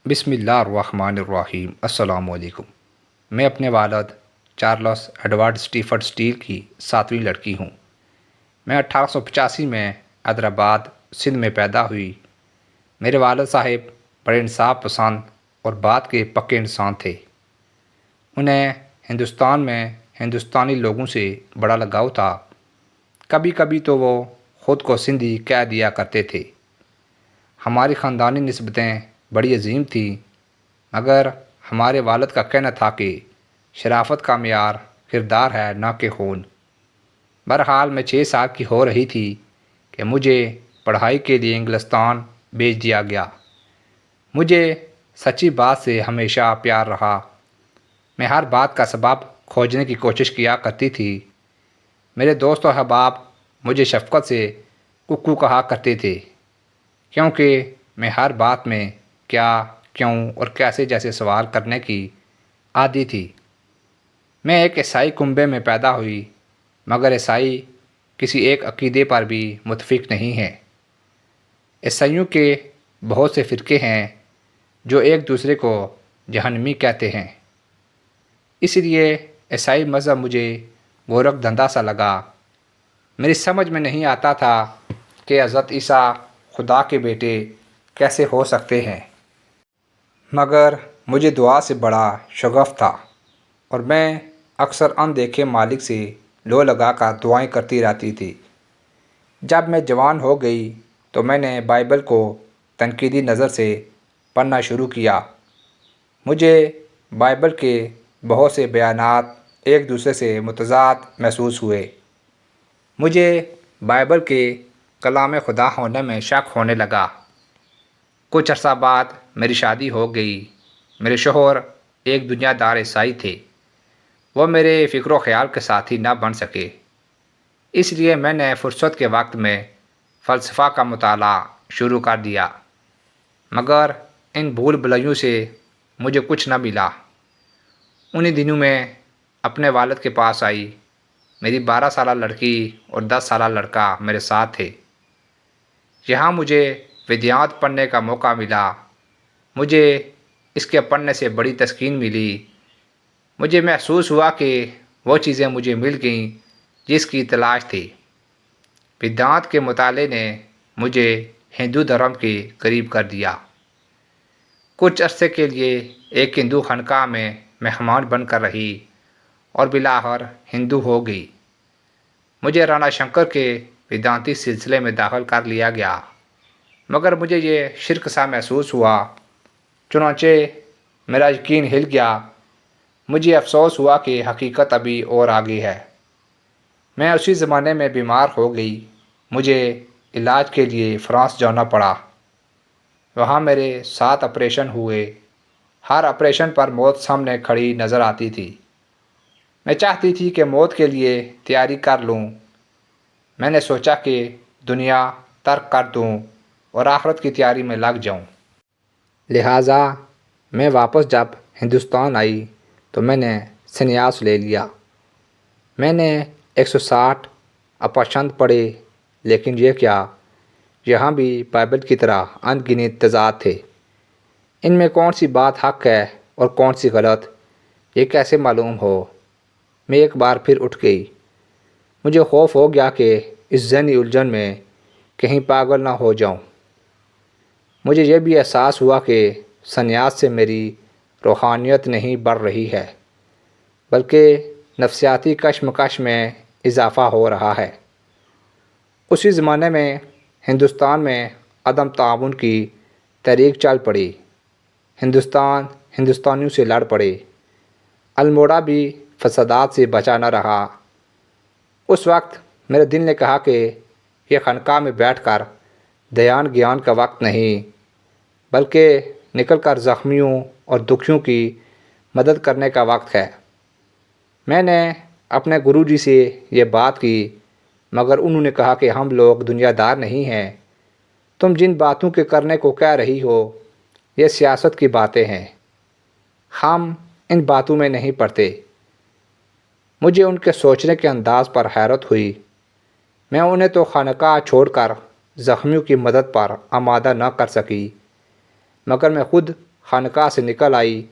بسم اللہ الرحمن الرحیم۔ السلام علیکم۔ میں اپنے والد چارلس ایڈورڈ اسٹیفرڈ اسٹیل کی ساتویں لڑکی ہوں۔ میں 1885 میں حیدرآباد سندھ میں پیدا ہوئی۔ میرے والد صاحب بڑے انصاف پسند اور بات کے پکے انسان تھے۔ انہیں ہندوستان میں ہندوستانی لوگوں سے بڑا لگاؤ تھا۔ کبھی کبھی تو وہ خود کو سندھی کہہ دیا کرتے تھے۔ ہماری خاندانی نسبتیں بڑی عظیم تھیں، مگر ہمارے والد کا کہنا تھا کہ شرافت کا معیار کردار ہے نہ کہ خون۔ بہرحال میں 6 سال کی ہو رہی تھی کہ مجھے پڑھائی کے لیے انگلستان بھیج دیا گیا۔ مجھے سچی بات سے ہمیشہ پیار رہا۔ میں ہر بات کا سبب کھوجنے کی کوشش کیا کرتی تھی۔ میرے دوست و احباب مجھے شفقت سے ککو کہا کرتے تھے، کیونکہ میں ہر بات میں کیا، کیوں اور کیسے جیسے سوال کرنے کی عادی تھی۔ میں ایک عیسائی کنبے میں پیدا ہوئی، مگر عیسائی کسی ایک عقیدے پر بھی متفق نہیں ہیں۔ عیسائیوں کے بہت سے فرقے ہیں جو ایک دوسرے کو جہنمی کہتے ہیں۔ اس لیے عیسائی مذہب مجھے گورکھ دھندا سا لگا۔ میری سمجھ میں نہیں آتا تھا کہ حضرت عیسیٰ خدا کے بیٹے کیسے ہو سکتے ہیں، مگر مجھے دعا سے بڑا شغف تھا اور میں اکثر اندیکھے مالک سے لو لگا کر دعائیں کرتی رہتی تھی۔ جب میں جوان ہو گئی تو میں نے بائبل کو تنقیدی نظر سے پڑھنا شروع کیا۔ مجھے بائبل کے بہت سے بیانات ایک دوسرے سے متضاد محسوس ہوئے۔ مجھے بائبل کے کلام خدا ہونے میں شک ہونے لگا۔ کچھ عرصہ بعد میری شادی ہو گئی۔ میرے شوہر ایک دنیا دار عیسائی تھے۔ وہ میرے فکر و خیال کے ساتھی نہ بن سکے، اس لیے میں نے فرصت کے وقت میں فلسفہ کا مطالعہ شروع کر دیا، مگر ان بھول بھلیوں سے مجھے کچھ نہ ملا۔ انہی دنوں میں اپنے والد کے پاس آئی۔ میری 12 سالہ لڑکی اور 10 سالہ لڑکا میرے ساتھ تھے۔ یہاں مجھے ویدانت پڑھنے کا موقع ملا۔ مجھے اس کے پڑھنے سے بڑی تسکین ملی۔ مجھے محسوس ہوا کہ وہ چیزیں مجھے مل گئیں جس کی تلاش تھی۔ ویدانت کے مطالعے نے مجھے ہندو دھرم کے قریب کر دیا۔ کچھ عرصے کے لیے ایک ہندو خانقاہ میں مہمان بن کر رہی اور بالآخر ہندو ہو گئی۔ مجھے رانا شنکر کے ویدانتی سلسلے میں داخل کر لیا گیا، مگر مجھے یہ شرک سا محسوس ہوا۔ چنانچہ میرا یقین ہل گیا۔ مجھے افسوس ہوا کہ حقیقت ابھی اور آگے ہے۔ میں اسی زمانے میں بیمار ہو گئی۔ مجھے علاج کے لیے فرانس جانا پڑا۔ وہاں میرے 7 آپریشن ہوئے۔ ہر آپریشن پر موت سامنے کھڑی نظر آتی تھی۔ میں چاہتی تھی کہ موت کے لیے تیاری کر لوں۔ میں نے سوچا کہ دنیا ترک کر دوں اور آخرت کی تیاری میں لگ جاؤں۔ لہٰذا میں واپس جب ہندوستان آئی تو میں نے سنیاس لے لیا۔ میں نے 160 اپاشند پڑھے، لیکن یہ کیا، یہاں بھی بائبل کی طرح ان گنت تضاد تھے۔ ان میں کون سی بات حق ہے اور کون سی غلط، یہ کیسے معلوم ہو؟ میں ایک بار پھر اٹھ گئی۔ مجھے خوف ہو گیا کہ اس ذہنی الجھن میں کہیں پاگل نہ ہو جاؤں۔ مجھے یہ بھی احساس ہوا کہ سنیاس سے میری روحانیت نہیں بڑھ رہی ہے، بلکہ نفسیاتی کشمکش میں اضافہ ہو رہا ہے۔ اسی زمانے میں ہندوستان میں عدم تعاون کی تحریک چل پڑی۔ ہندوستان ہندوستانیوں سے لڑ پڑے۔ الموڑا بھی فسادات سے بچا نہ رہا۔ اس وقت میرے دل نے کہا کہ یہ خانقاہ میں بیٹھ کر دھیان گیان کا وقت نہیں، بلکہ نکل کر زخمیوں اور دکھیوں کی مدد کرنے کا وقت ہے۔ میں نے اپنے گرو جی سے یہ بات کی، مگر انہوں نے کہا کہ ہم لوگ دنیا دار نہیں ہیں۔ تم جن باتوں کے کرنے کو کہہ رہی ہو یہ سیاست کی باتیں ہیں، ہم ان باتوں میں نہیں پڑتے۔ مجھے ان کے سوچنے کے انداز پر حیرت ہوئی۔ میں انہیں تو خانقاہ چھوڑ کر زخمیوں کی مدد پر آمادہ نہ کر سکی، مگر میں خود خانقاہ سے نکل آئی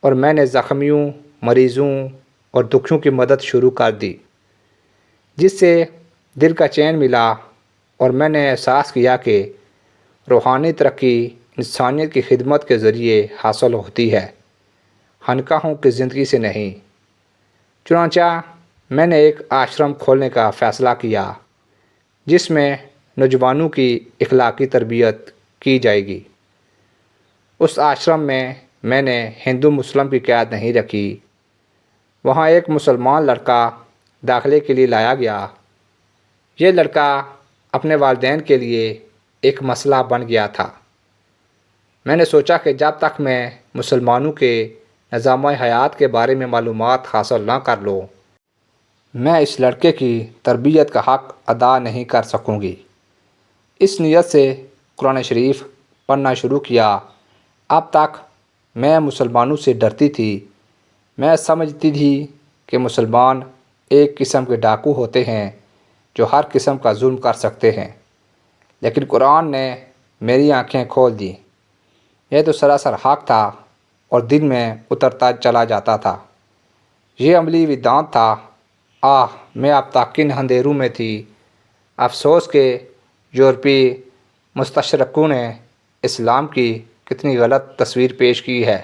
اور میں نے زخمیوں، مریضوں اور دکھیوں کی مدد شروع کر دی، جس سے دل کا چین ملا اور میں نے احساس کیا کہ روحانی ترقی انسانیت کی خدمت کے ذریعے حاصل ہوتی ہے، خانقاہوں کی زندگی سے نہیں۔ چنانچہ میں نے ایک آشرم کھولنے کا فیصلہ کیا جس میں نوجوانوں کی اخلاقی تربیت کی جائے گی۔ اس آشرم میں نے ہندو مسلم کی قید نہیں رکھی۔ وہاں ایک مسلمان لڑکا داخلے کے لیے لایا گیا۔ یہ لڑکا اپنے والدین کے لیے ایک مسئلہ بن گیا تھا۔ میں نے سوچا کہ جب تک میں مسلمانوں کے نظام حیات کے بارے میں معلومات حاصل نہ کر لوں، میں اس لڑکے کی تربیت کا حق ادا نہیں کر سکوں گی۔ اس نیت سے قرآن شریف پڑھنا شروع کیا۔ اب تک میں مسلمانوں سے ڈرتی تھی۔ میں سمجھتی تھی کہ مسلمان ایک قسم کے ڈاکو ہوتے ہیں جو ہر قسم کا ظلم کر سکتے ہیں، لیکن قرآن نے میری آنکھیں کھول دیں۔ یہ تو سراسر حق تھا اور دل میں اترتا چلا جاتا تھا۔ یہ عملی ویدانت تھا۔ میں اب تک کن اندھیروں میں تھی۔ افسوس کہ یورپی مستشرقوں نے اسلام کی کتنی غلط تصویر پیش کی ہے۔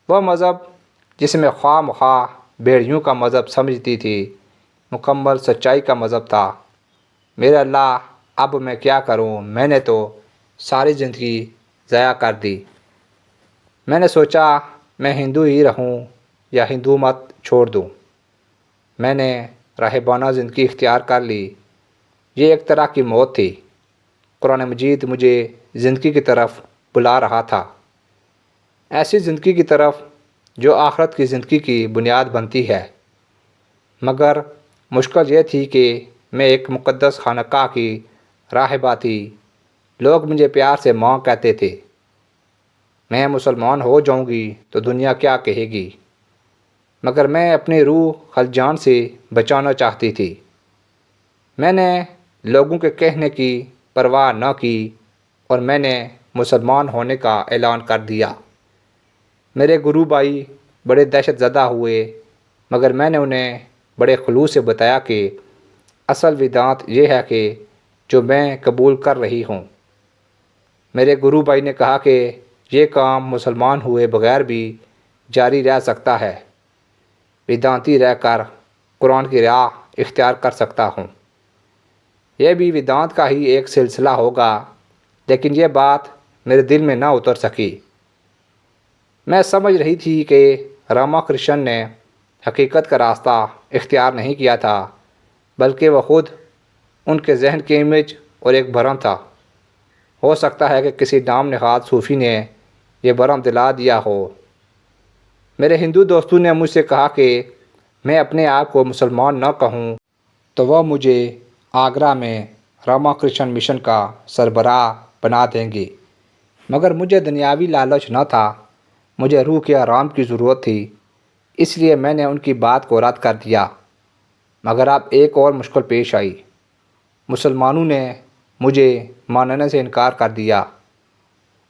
وہ مذہب جسے میں خواہ مخواہ بھیڑیوں کا مذہب سمجھتی تھی، مکمل سچائی کا مذہب تھا۔ میرے اللہ، اب میں کیا کروں؟ میں نے تو ساری زندگی ضائع کر دی۔ میں نے سوچا میں ہندو ہی رہوں یا ہندو مت چھوڑ دوں۔ میں نے راہبانہ زندگی اختیار کر لی۔ یہ ایک طرح کی موت تھی۔ قرآن مجید مجھے زندگی کی طرف بلا رہا تھا، ایسی زندگی کی طرف جو آخرت کی زندگی کی بنیاد بنتی ہے۔ مگر مشکل یہ تھی کہ میں ایک مقدس خانقاہ کی راہبہ تھی۔ لوگ مجھے پیار سے ماں کہتے تھے۔ میں مسلمان ہو جاؤں گی تو دنیا کیا کہے گی؟ مگر میں اپنی روح خلجان سے بچانا چاہتی تھی۔ میں نے لوگوں کے کہنے کی پرواہ نہ کی اور میں نے مسلمان ہونے کا اعلان کر دیا۔ میرے گرو بھائی بڑے دہشت زدہ ہوئے، مگر میں نے انہیں بڑے خلوص سے بتایا کہ اصل ویدانت یہ ہے کہ جو میں قبول کر رہی ہوں۔ میرے گرو بھائی نے کہا کہ یہ کام مسلمان ہوئے بغیر بھی جاری رہ سکتا ہے۔ ویدانتی رہ کر قرآن کی راہ اختیار کر سکتا ہوں۔ یہ بھی ویدانت کا ہی ایک سلسلہ ہوگا، لیکن یہ بات میرے دل میں نہ اتر سکی۔ میں سمجھ رہی تھی کہ راما کرشن نے حقیقت کا راستہ اختیار نہیں کیا تھا، بلکہ وہ خود ان کے ذہن کی امیج اور ایک بھرم تھا۔ ہو سکتا ہے کہ کسی نام نہاد صوفی نے یہ بھرم دلا دیا ہو۔ میرے ہندو دوستوں نے مجھ سے کہا کہ میں اپنے آپ کو مسلمان نہ کہوں تو وہ مجھے آگرہ میں راما کرشن مشن کا سربراہ بنا دیں گے، مگر مجھے دنیاوی لالچ نہ تھا، مجھے روح کے آرام کی ضرورت تھی، اس لیے میں نے ان کی بات کو رد کر دیا۔ مگر اب ایک اور مشکل پیش آئی۔ مسلمانوں نے مجھے ماننے سے انکار کر دیا۔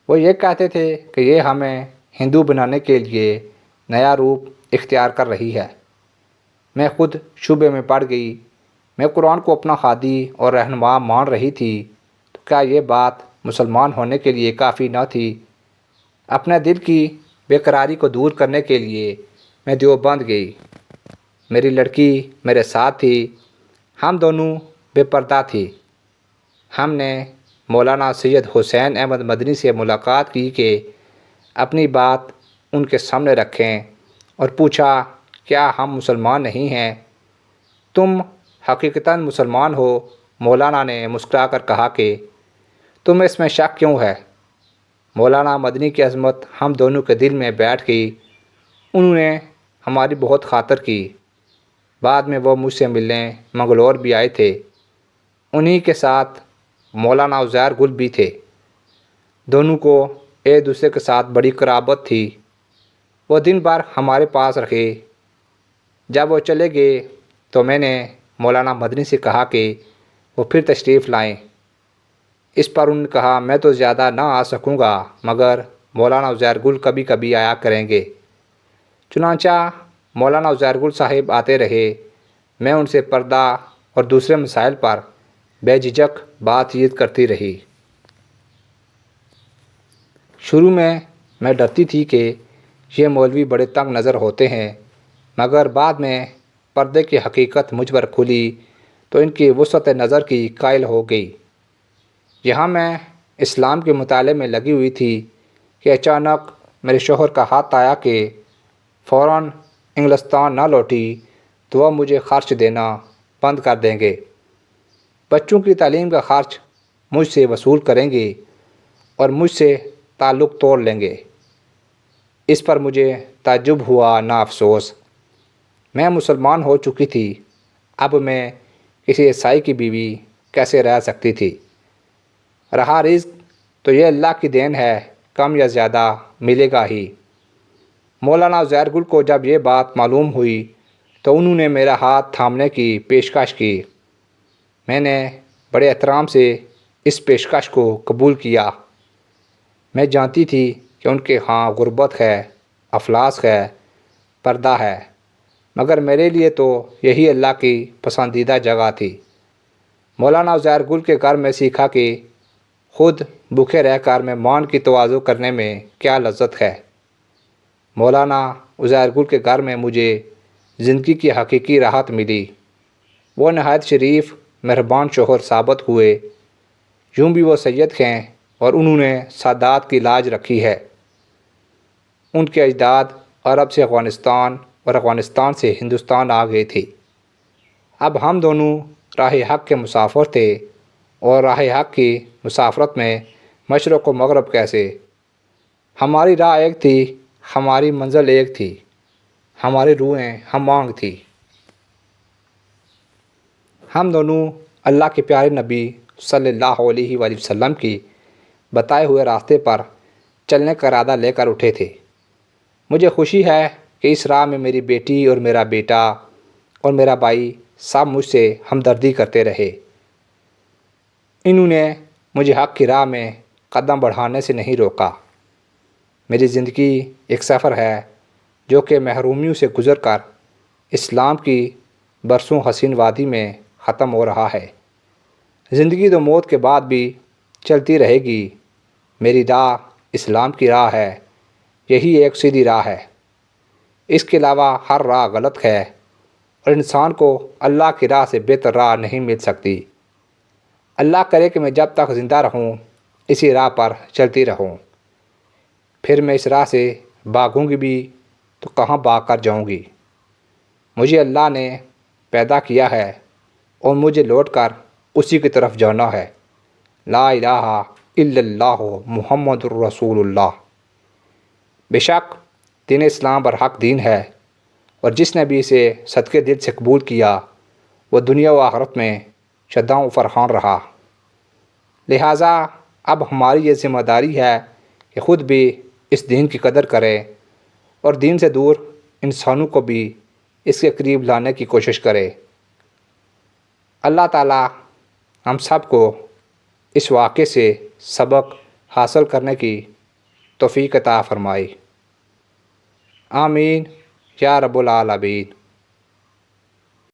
وہ یہ کہتے تھے کہ یہ ہمیں ہندو بنانے کے لیے نیا روپ اختیار کر رہی ہے۔ میں خود شبے میں پڑ گئی۔ میں قرآن کو اپنا ہادی اور رہنما مان رہی تھی، تو کیا یہ بات مسلمان ہونے کے لیے کافی نہ تھی؟ اپنے دل کی بے قراری کو دور کرنے کے لیے میں دیوبند گئی۔ میری لڑکی میرے ساتھ تھی۔ ہم دونوں بے پردہ تھی۔ ہم نے مولانا سید حسین احمد مدنی سے ملاقات کی کہ اپنی بات ان کے سامنے رکھیں اور پوچھا کیا ہم مسلمان نہیں ہیں؟ تم حقیقتاً مسلمان ہو؟ مولانا نے مسکرا کر کہا کہ تمہیں اس میں شک کیوں ہے؟ مولانا مدنی کی عظمت ہم دونوں کے دل میں بیٹھ گئی۔ انہوں نے ہماری بہت خاطر کی۔ بعد میں وہ مجھ سے ملنے منگلور بھی آئے تھے۔ انہی کے ساتھ مولانا عزیر گل بھی تھے۔ دونوں کو ایک دوسرے کے ساتھ بڑی قرابت تھی۔ وہ دن بھر ہمارے پاس رہے۔ جب وہ چلے گئے تو میں نے مولانا مدنی سے کہا کہ وہ پھر تشریف لائیں۔ اس پر انہوں نے کہا میں تو زیادہ نہ آ سکوں گا، مگر مولانا عزیر گل کبھی کبھی آیا کریں گے۔ چنانچہ مولانا عزیر گل صاحب آتے رہے۔ میں ان سے پردہ اور دوسرے مسائل پر بے جھجک بات چیت کرتی رہی۔ شروع میں ڈرتی تھی کہ یہ مولوی بڑے تنگ نظر ہوتے ہیں، مگر بعد میں پردے کی حقیقت مجھ پر کھلی تو ان کی وسعت نظر کی قائل ہو گئی۔ یہاں میں اسلام کے مطالعے میں لگی ہوئی تھی کہ اچانک میرے شوہر کا ہاتھ آیا کہ فوراً انگلستان نہ لوٹی تو وہ مجھے خرچ دینا بند کر دیں گے، بچوں کی تعلیم کا خرچ مجھ سے وصول کریں گے اور مجھ سے تعلق توڑ لیں گے۔ اس پر مجھے تعجب ہوا نہ افسوس۔ میں مسلمان ہو چکی تھی، اب میں کسی عیسائی کی بیوی کیسے رہ سکتی تھی؟ رہا رزق تو یہ اللہ کی دین ہے، کم یا زیادہ ملے گا ہی۔ مولانا عزیر گل کو جب یہ بات معلوم ہوئی تو انہوں نے میرا ہاتھ تھامنے کی پیشکش کی۔ میں نے بڑے احترام سے اس پیشکش کو قبول کیا۔ میں جانتی تھی کہ ان کے ہاں غربت ہے، افلاس ہے، پردہ ہے، مگر میرے لیے تو یہی اللہ کی پسندیدہ جگہ تھی۔ مولانا عزیر گل کے گھر میں سیکھا کہ خود بھوکے رہ کر مہمان کی تواضع کرنے میں کیا لذت ہے۔ مولانا عزیر گل کے گھر میں مجھے زندگی کی حقیقی راحت ملی۔ وہ نہایت شریف مہربان شوہر ثابت ہوئے۔ یوں بھی وہ سید ہیں اور انہوں نے سادات کی لاج رکھی ہے۔ ان کے اجداد عرب سے افغانستان اور افغانستان سے ہندوستان آ گئے تھے۔ اب ہم دونوں راہ حق کے مسافر تھے، اور راہ حق کی مسافرت میں مشرق و مغرب کیسے؟ ہماری راہ ایک تھی، ہماری منزل ایک تھی، ہماری روحیں ہم آہنگ تھی۔ ہم دونوں اللہ کے پیارے نبی صلی اللہ علیہ وآلہ وسلم کی بتائے ہوئے راستے پر چلنے کا ارادہ لے کر اٹھے تھے۔ مجھے خوشی ہے کہ اس راہ میں میری بیٹی اور میرا بیٹا اور میرا بھائی سب مجھ سے ہمدردی کرتے رہے۔ انہوں نے مجھے حق کی راہ میں قدم بڑھانے سے نہیں روکا۔ میری زندگی ایک سفر ہے جو کہ محرومیوں سے گزر کر اسلام کی برسوں حسین وادی میں ختم ہو رہا ہے۔ زندگی تو موت کے بعد بھی چلتی رہے گی۔ میری راہ اسلام کی راہ ہے، یہی ایک سیدھی راہ ہے۔ اس کے علاوہ ہر راہ غلط ہے، اور انسان کو اللہ کی راہ سے بہتر راہ نہیں مل سکتی۔ اللہ کرے کہ میں جب تک زندہ رہوں اسی راہ پر چلتی رہوں۔ پھر میں اس راہ سے بھاگوں گی بھی تو کہاں بھاگ کر جاؤں گی؟ مجھے اللہ نے پیدا کیا ہے اور مجھے لوٹ کر اسی کی طرف جانا ہے۔ لا الہ الا اللہ محمد الرسول اللہ۔ بے شک دین اسلام برحق دین ہے، اور جس نے بھی اسے صدقے دل سے قبول کیا وہ دنیا و آخرت میں شاداں و فرحان رہا۔ لہٰذا اب ہماری یہ ذمہ داری ہے کہ خود بھی اس دین کی قدر کریں اور دین سے دور انسانوں کو بھی اس کے قریب لانے کی کوشش کرے۔ اللہ تعالی ہم سب کو اس واقعے سے سبق حاصل کرنے کی توفیق عطا فرمائے۔ آمین یا رب العالمین۔